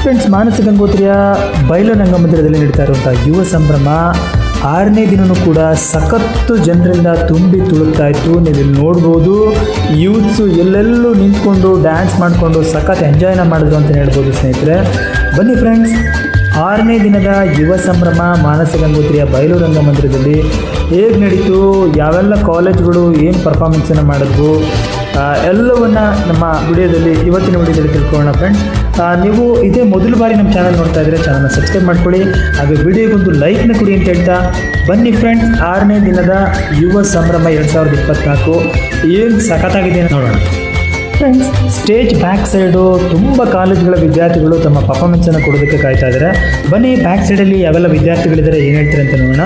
Friends, ಮಾನಸ ಗಂಗೋತ್ರಿಯ ಬಯಲು ರಂಗಮಂದಿರದಲ್ಲಿ ನಡೀತಾ ಇರುವಂಥ ಯುವ ಸಂಭ್ರಮ 6ನೇ ದಿನವೂ ಕೂಡ ಸಖತ್ತು ಜನರಿಂದ ತುಂಬಿ ತುಳುಕ್ತಾ ಇತ್ತು. ನೀವು ಇಲ್ಲಿ ನೋಡ್ಬೋದು, ಯೂತ್ಸು ಎಲ್ಲೆಲ್ಲೂ ನಿಂತ್ಕೊಂಡು ಡ್ಯಾನ್ಸ್ ಮಾಡಿಕೊಂಡು ಸಖತ್ ಎಂಜಾಯ್ನ ಮಾಡಿದ್ರು ಅಂತ ಹೇಳ್ಬೋದು ಸ್ನೇಹಿತರೆ. ಬನ್ನಿ ಫ್ರೆಂಡ್ಸ್, 6ನೇ ದಿನದ ಯುವ ಸಂಭ್ರಮ ಮಾನಸ ಗಂಗೋತ್ರಿಯ ಬಯಲು ರಂಗಮಂದಿರದಲ್ಲಿ ಹೇಗೆ ನಡೀತು, ಯಾವೆಲ್ಲ ಕಾಲೇಜ್ಗಳು ಏನು ಪರ್ಫಾರ್ಮೆನ್ಸನ್ನು ಮಾಡಿದ್ವು, ಎಲ್ಲವನ್ನು ನಮ್ಮ ಇವತ್ತಿನ ವಿಡಿಯೋದಲ್ಲಿ ತಿಳ್ಕೊಳ್ಳೋಣ ಫ್ರೆಂಡ್ಸ್. ನೀವು ಇದೇ ಮೊದಲ ಬಾರಿ ನಮ್ಮ ಚಾನಲ್ ನೋಡ್ತಾ ಇದ್ದರೆ ಚಾನಲ್ನ ಸಬ್ಸ್ಕ್ರೈಬ್ ಮಾಡ್ಕೊಳ್ಳಿ, ಹಾಗೆ ವಿಡಿಯೋಗೊಂದು ಲೈಕ್ನ ಕೊಡಿ ಅಂತ ಹೇಳ್ತಾ ಬನ್ನಿ ಫ್ರೆಂಡ್ಸ್, 6ನೇ ದಿನದ ಯುವ ಸಂಭ್ರಮ 2024 ಏನು ಸಖತ್ತಾಗಿದೆ ನೋಡೋಣ ಫ್ರೆಂಡ್ಸ್. ಸ್ಟೇಜ್ ಬ್ಯಾಕ್ ಸೈಡು ತುಂಬ ಕಾಲೇಜ್ಗಳ ವಿದ್ಯಾರ್ಥಿಗಳು ತಮ್ಮ ಪರ್ಫಾರ್ಮೆನ್ಸನ್ನು ಕೊಡೋದಕ್ಕೆ ಕಾಯ್ತಾ ಇದ್ದಾರೆ. ಬನ್ನಿ ಬ್ಯಾಕ್ ಸೈಡಲ್ಲಿ ಯಾವೆಲ್ಲ ವಿದ್ಯಾರ್ಥಿಗಳಿದ್ದಾರೆ ಏನು ಹೇಳ್ತಾರೆ ಅಂತ ನೋಡೋಣ.